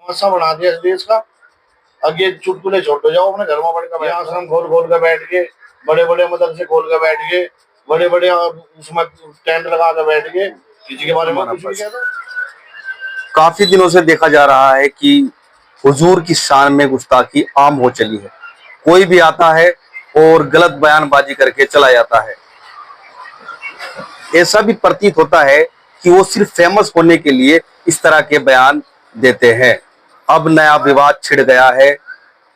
ऐसा बना दिया इस देश का। अब ये चुटकुले छोड़ जाओ, अपने घर में बड़े का आश्रम खोल खोल के बैठ के, बड़े बड़े मदरसे खोल के बैठ के, बड़े बड़े उसमें टेंट लगा के बैठ के, किसी के बारे में कुछ भी कह दो। काफी दिनों से देखा जा रहा है कि हुजूर की शान में गुस्ताखी आम हो चली है। कोई भी आता है और गलत बयानबाजी करके चला जाता है। ऐसा भी प्रतीत होता है कि वो सिर्फ फेमस होने के लिए इस तरह के बयान देते हैं। अब नया विवाद छिड़ गया है,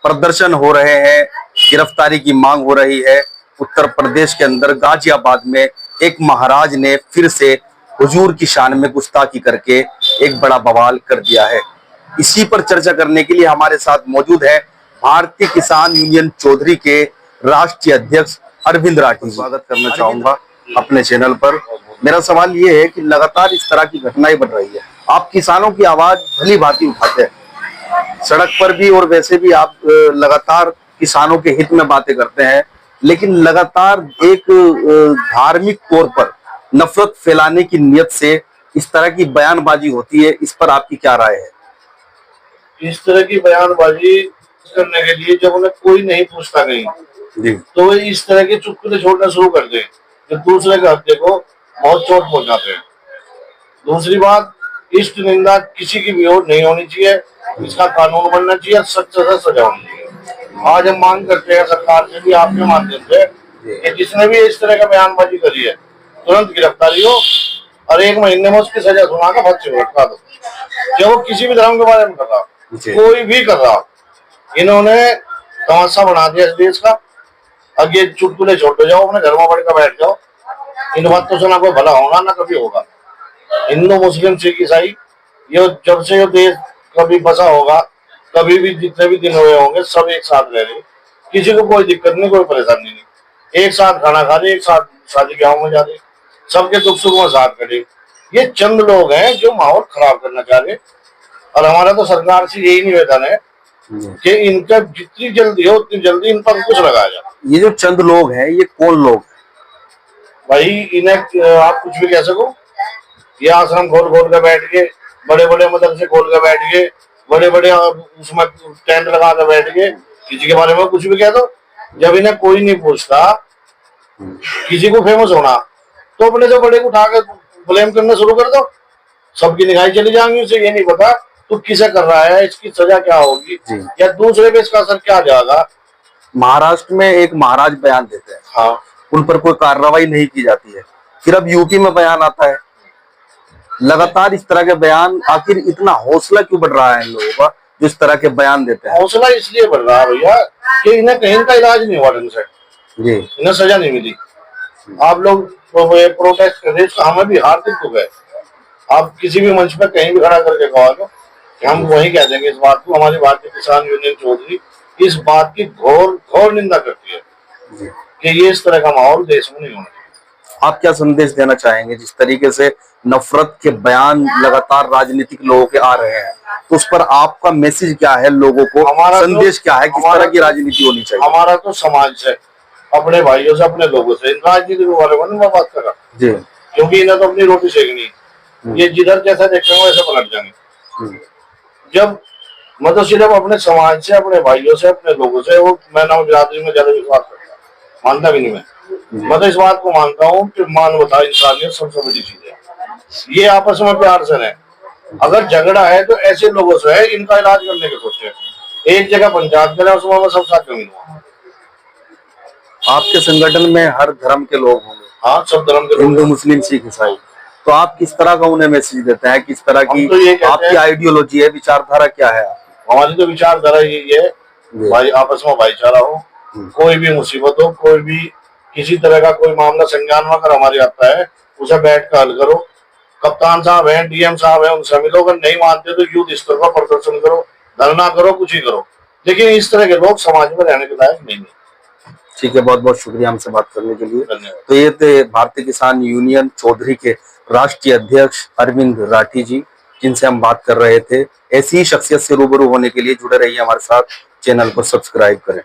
प्रदर्शन हो रहे हैं, गिरफ्तारी की मांग हो रही है। उत्तर प्रदेश के अंदर गाजियाबाद में एक महाराज ने फिर से हुजूर की शान में गुस्ताखी करके एक बड़ा बवाल कर दिया है। इसी पर चर्चा करने के लिए हमारे साथ मौजूद है भारतीय किसान यूनियन चौधरी के राष्ट्रीय अध्यक्ष अरविंद राठी। स्वागत करना चाहूंगा अपने चैनल पर। मेरा सवाल ये है कि लगातार इस तरह की घटनाएं बढ़ रही है, आप किसानों की आवाज भली भांति उठाते हैं, सड़क पर भी और वैसे भी आप लगातार किसानों के हित में बातें करते हैं, लेकिन लगातार एक धार्मिक तौर पर नफरत फैलाने की नियत से इस तरह की बयानबाजी होती है। इस पर आपकी क्या राय है? इस तरह की बयानबाजी करने के लिए जब उन्हें कोई नहीं पूछता कहीं जी, तो वो इस तरह के चुटकुले छोड़ना शुरू कर दे कि दूसरे के हत्या को बहुत चोट पहुंचाते हैं। दूसरी बात, इष्ट निंदा किसी की भी नहीं होनी चाहिए, इसका कानून बनना चाहिए, सख्त से सजा होनी चाहिए। आज हम मांग करते हैं सरकार से भी, आपके माध्यम से, कि जिसने भी इस तरह का बयानबाजी करी है तुरंत गिरफ्तारी हो और 1 महीने में उसकी सजा सुनाकर बच्चे लटका दो। चाहे वो किसी भी धर्म के बारे में कर रहा, कोई भी कर रहा, इन्होंने तमाशा बना दिया इस देश का। अब ये चुटकुले छोड़ जाओ, अपने घर में बड़े का बैठ जाओ। इन बातों से ना कोई भला होगा ना कभी होगा। हिंदू मुस्लिम सिख ईसाई, ये जब से ये देश कभी बसा होगा, कभी भी जितने भी दिन हुए होंगे, सब एक साथ रह रहे, किसी को कोई दिक्कत नहीं, कोई परेशानी नहीं, एक साथ खाना खा रहे, एक साथ शादी ब्याह में जा रहे, सबके दुख सुख में साथ खड़े। ये चंद लोग हैं जो माहौल खराब करना चाह रहे, और हमारा तो सरकार से यही निवेदन है कि इनका जितनी जल्दी हो उतनी जल्दी इन पर अंकुश लगाया जाए। ये जो चंद लोग हैं, ये कौन लोग? भाई इन्हें आप कुछ भी कह सको, ये आश्रम खोल खोल के बैठ के, बड़े बड़े मदरसे खोल के बैठ के, बड़े बड़े उसमें टेंट लगा के बैठ के, किसी के बारे में कुछ भी कह दो। जब इन्हें कोई नहीं पूछता, किसी को फेमस होना तो अपने से बड़े को उठा के ब्लेम करना शुरू कर दो, सबकी निगाहें चली जाएंगी। उसे ये नहीं पता तो किसे कर रहा है, इसकी सजा क्या होगी, या दूसरे पे इसका असर क्या जाएगा। महाराष्ट्र में एक महाराज बयान देते हैं, हाँ, उन पर कोई कार्रवाई नहीं की जाती है, फिर अब यूपी में बयान आता है। लगातार इस तरह के बयान, आखिर इतना हौसला क्यों बढ़ रहा है इन लोगों का जो इस तरह के बयान देते हैं? हौसला इसलिए बढ़ रहा है भैया कि इन्हें कहीं का इलाज नहीं हुआ ढंग से, जी, इन्हें सजा नहीं मिली। आप लोग प्रोटेस्ट कर रहे हैं, हमें भी हार्दिक दुख है। आप किसी भी मंच पर कहीं भी खड़ा करके कहो, हम वही कह देंगे इस बात को। हमारी भारतीय किसान यूनियन चौधरी इस बात की घोर घोर निंदा करती है कि ये इस तरह का माहौल देश में नहीं होना चाहिए। आप क्या संदेश देना चाहेंगे? जिस तरीके से नफरत के बयान लगातार राजनीतिक लोगों के आ रहे हैं, तो उस पर आपका मैसेज क्या है लोगों को? हमारा संदेश क्या है, किस तरह की राजनीति होनी चाहिए? हमारा तो समाज से, अपने भाइयों से, अपने लोगों से, राजनीति के बारे में मैं बात कर रहा जी, क्योंकि इन्हें तो अपनी रोटी सेकनी, ये जिधर जैसा देखेंगे वैसे पलट जाएंगे। जब मतलब सिर्फ अपने समाज से, अपने भाइयों से, अपने लोगों से, वो मैं ना बिरादरी में ज्यादा विश्वास करता, मानता भी नहीं मैं तो इस बात को मानता हूँ कि मानवता, इंसानियत सबसे बड़ी चीज है। ये आपस में प्यार से रहे। अगर झगड़ा है तो ऐसे लोगों से है, इनका इलाज करने के सोचे। एक जगह पंचायत करें, उसमें सब साथ जमीन हुआ। आपके संगठन में हर धर्म के लोग होंगे? हाँ, सब धर्म के, हिंदू मुस्लिम सिख ईसाई। तो आप किस तरह का उन्हें मैसेज देते हैं? किस तरह की तो आपकी आइडियोलॉजी है, विचारधारा क्या है? हमारी तो विचारधारा यही है, भाई आपस में भाईचारा हो, कोई भी मुसीबत हो, कोई भी किसी तरह का कोई मामला संज्ञान में अगर हमारी आता है, उसे बैठ कर हल करो। कप्तान साहब हैं, डीएम साहब हैं, उनसे मिलो। अगर नहीं मानते तो युद्ध स्तर पर प्रदर्शन करो, धरना करो, कुछ ही करो, लेकिन इस तरह के लोग समाज में रहने के लायक नहीं है। ठीक है, बहुत बहुत शुक्रिया हमसे बात करने के लिए। तो ये थे भारतीय किसान यूनियन चौधरी के राष्ट्रीय अध्यक्ष अरविंद राठी जी, जिनसे हम बात कर रहे थे। ऐसी ही शख्सियत से रूबरू होने के लिए जुड़े रहिए हमारे साथ, चैनल को सब्सक्राइब करें।